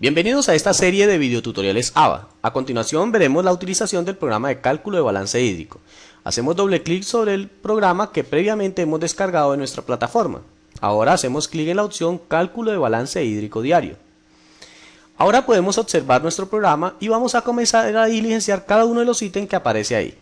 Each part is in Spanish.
Bienvenidos a esta serie de videotutoriales ABA. A continuación veremos la utilización del programa de cálculo de balance hídrico. Hacemos doble clic sobre el programa que previamente hemos descargado de nuestra plataforma. Ahora hacemos clic en la opción Cálculo de balance hídrico diario. Ahora podemos observar nuestro programa y vamos a comenzar a diligenciar cada uno de los ítems que aparece ahí.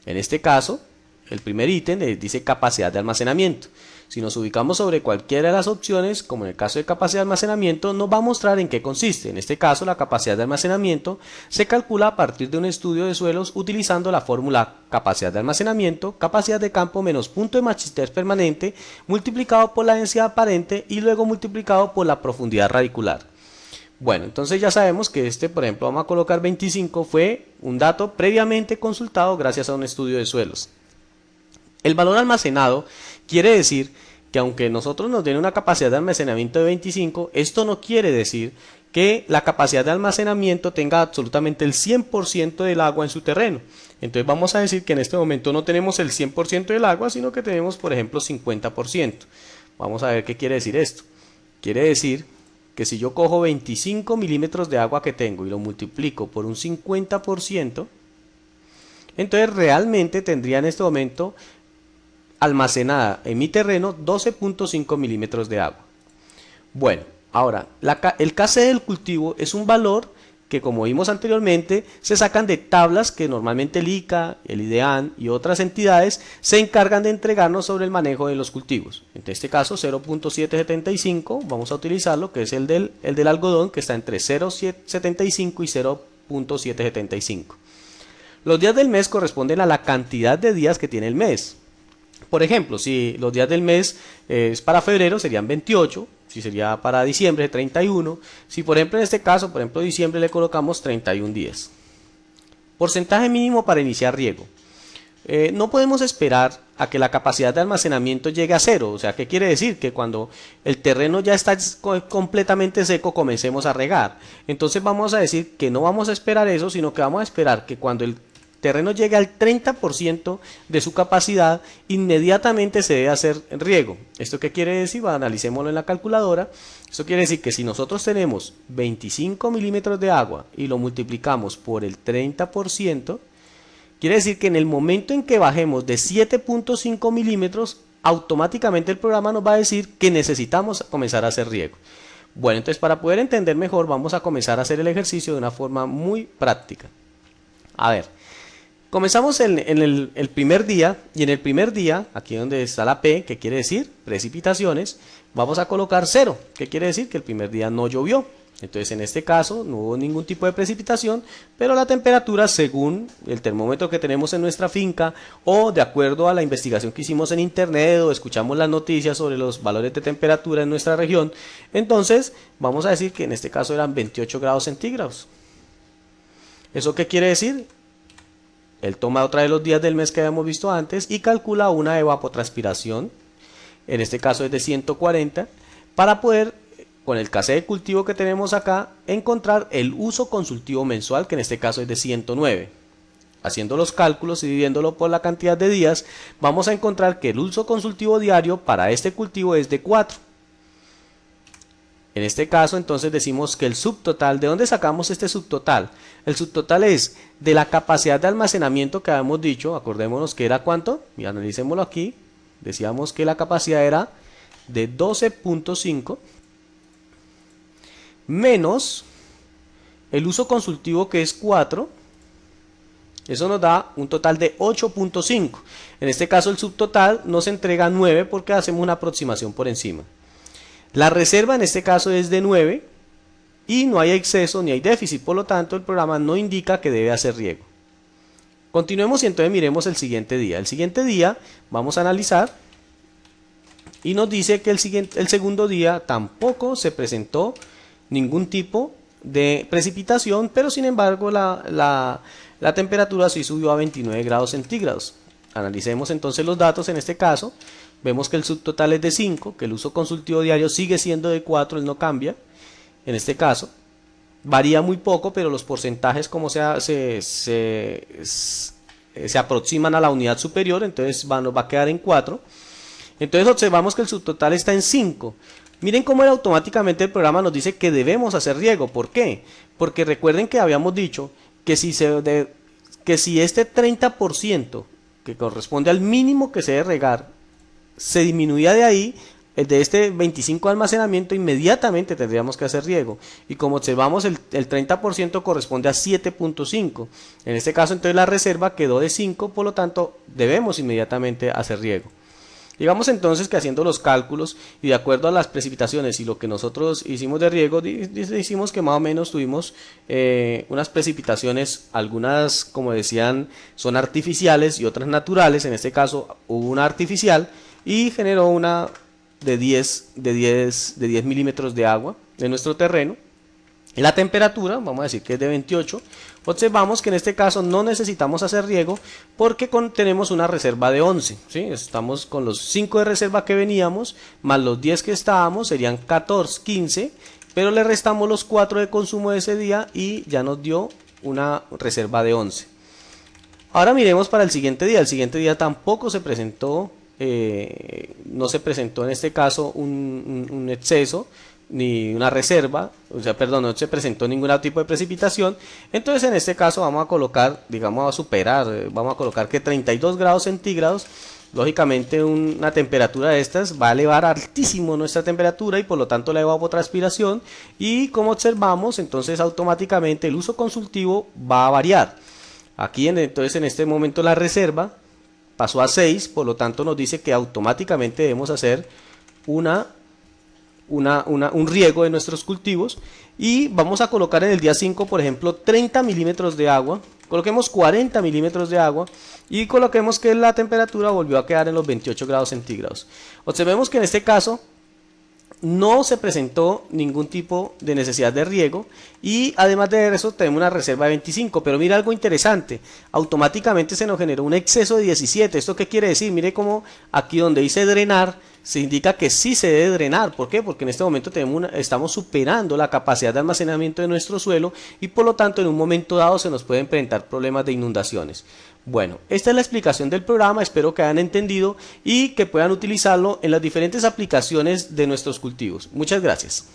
En este caso, el primer ítem dice capacidad de almacenamiento. Si nos ubicamos sobre cualquiera de las opciones, como en el caso de capacidad de almacenamiento, nos va a mostrar en qué consiste. En este caso, la capacidad de almacenamiento se calcula a partir de un estudio de suelos utilizando la fórmula capacidad de almacenamiento, capacidad de campo menos punto de machistes permanente, multiplicado por la densidad aparente y luego multiplicado por la profundidad radicular. Bueno, entonces ya sabemos que por ejemplo, vamos a colocar 25, fue un dato previamente consultado gracias a un estudio de suelos. El valor almacenado quiere decir que aunque nosotros nos den una capacidad de almacenamiento de 25, esto no quiere decir que la capacidad de almacenamiento tenga absolutamente el 100% del agua en su terreno. Entonces vamos a decir que en este momento no tenemos el 100% del agua, sino que tenemos, por ejemplo, 50%. Vamos a ver qué quiere decir esto. Quiere decir que si yo cojo 25 milímetros de agua que tengo y lo multiplico por un 50%, entonces realmente tendría en este momento almacenada en mi terreno 12.5 milímetros de agua. Bueno, ahora, el KC del cultivo es un valor que, como vimos anteriormente, se sacan de tablas que normalmente el ICA, el IDEAN y otras entidades se encargan de entregarnos sobre el manejo de los cultivos. En este caso 0.775, vamos a utilizarlo, que es el del algodón, que está entre 0.75 y 0.775. Los días del mes corresponden a la cantidad de días que tiene el mes. Por ejemplo, si los días del mes es para febrero serían 28, si sería para diciembre 31, si por ejemplo en este caso, por ejemplo diciembre le colocamos 31 días. Porcentaje mínimo para iniciar riego. No podemos esperar a que la capacidad de almacenamiento llegue a cero, o sea, ¿qué quiere decir? Que cuando el terreno ya está completamente seco comencemos a regar. Entonces vamos a decir que no vamos a esperar eso, sino que vamos a esperar que cuando el terreno llegue al 30% de su capacidad, inmediatamente se debe hacer riego. ¿Esto qué quiere decir? Bueno, analicémoslo en la calculadora. Esto quiere decir que si nosotros tenemos 25 milímetros de agua y lo multiplicamos por el 30%, quiere decir que en el momento en que bajemos de 7.5 milímetros, automáticamente el programa nos va a decir que necesitamos comenzar a hacer riego. Bueno, entonces para poder entender mejor vamos a comenzar a hacer el ejercicio de una forma muy práctica. A ver, comenzamos en el primer día, y en el primer día, aquí donde está la P, que quiere decir precipitaciones, vamos a colocar 0, que quiere decir que el primer día no llovió. Entonces en este caso no hubo ningún tipo de precipitación, pero la temperatura, según el termómetro que tenemos en nuestra finca o de acuerdo a la investigación que hicimos en internet o escuchamos las noticias sobre los valores de temperatura en nuestra región, entonces vamos a decir que en este caso eran 28 grados centígrados. ¿Eso qué quiere decir? Él toma otra de los días del mes que habíamos visto antes y calcula una evapotranspiración, en este caso es de 140, para poder, con el KC de cultivo que tenemos acá, encontrar el uso consultivo mensual, que en este caso es de 109. Haciendo los cálculos y dividiéndolo por la cantidad de días, vamos a encontrar que el uso consultivo diario para este cultivo es de 4. En este caso entonces decimos que el subtotal, ¿de dónde sacamos este subtotal? El subtotal es de la capacidad de almacenamiento que habíamos dicho, acordémonos que era ¿cuánto? Y analicémoslo aquí, decíamos que la capacidad era de 12.5 menos el uso consultivo que es 4, eso nos da un total de 8.5. En este caso el subtotal nos entrega 9 porque hacemos una aproximación por encima. La reserva en este caso es de 9 y no hay exceso ni hay déficit, por lo tanto el programa no indica que debe hacer riego. Continuemos y entonces miremos el siguiente día. El siguiente día vamos a analizar y nos dice que el segundo día tampoco se presentó ningún tipo de precipitación, pero sin embargo la temperatura sí subió a 29 grados centígrados. Analicemos entonces los datos en este caso. Vemos que el subtotal es de 5, que el uso consultivo diario sigue siendo de 4, él no cambia. En este caso, varía muy poco, pero los porcentajes como se aproximan a la unidad superior, entonces nos va a quedar en 4. Entonces observamos que el subtotal está en 5. Miren cómo automáticamente el programa nos dice que debemos hacer riego. ¿Por qué? Porque recuerden que habíamos dicho que si este 30% que corresponde al mínimo que se debe regar se disminuía de ahí, el de este 25 de almacenamiento, inmediatamente tendríamos que hacer riego. Y como observamos, el 30% corresponde a 7.5. En este caso, entonces la reserva quedó de 5, por lo tanto, debemos inmediatamente hacer riego. Digamos entonces que haciendo los cálculos y de acuerdo a las precipitaciones y lo que nosotros hicimos de riego, hicimos que más o menos tuvimos unas precipitaciones, algunas como decían son artificiales y otras naturales. En este caso hubo una artificial y generó una de 10 milímetros de agua en nuestro terreno. La temperatura, vamos a decir que es de 28. Observamos que en este caso no necesitamos hacer riego porque tenemos una reserva de 11. ¿Sí? Estamos con los 5 de reserva que veníamos, más los 10 que estábamos, serían 14, 15, pero le restamos los 4 de consumo de ese día y ya nos dio una reserva de 11. Ahora miremos para el siguiente día. El siguiente día tampoco se presentó, no se presentó en este caso un exceso ni una reserva, o sea, perdón, no se presentó ningún tipo de precipitación. Entonces en este caso vamos a colocar, digamos a superar, vamos a colocar que 32 grados centígrados. Lógicamente una temperatura de estas va a elevar altísimo nuestra temperatura y por lo tanto la evapotranspiración, y como observamos entonces automáticamente el uso consultivo va a variar. Aquí entonces en este momento la reserva pasó a 6, por lo tanto nos dice que automáticamente debemos hacer un riego de nuestros cultivos, y vamos a colocar en el día 5 por ejemplo 30 milímetros de agua, coloquemos 40 milímetros de agua y coloquemos que la temperatura volvió a quedar en los 28 grados centígrados. Observemos que en este caso no se presentó ningún tipo de necesidad de riego y además de eso tenemos una reserva de 25, pero mira algo interesante, automáticamente se nos generó un exceso de 17. ¿Esto qué quiere decir? Mire cómo aquí donde dice drenar se indica que sí se debe drenar. ¿Por qué? Porque en este momento estamos superando la capacidad de almacenamiento de nuestro suelo y por lo tanto en un momento dado se nos pueden presentar problemas de inundaciones. Bueno, esta es la explicación del programa, espero que hayan entendido y que puedan utilizarlo en las diferentes aplicaciones de nuestros cultivos. Muchas gracias.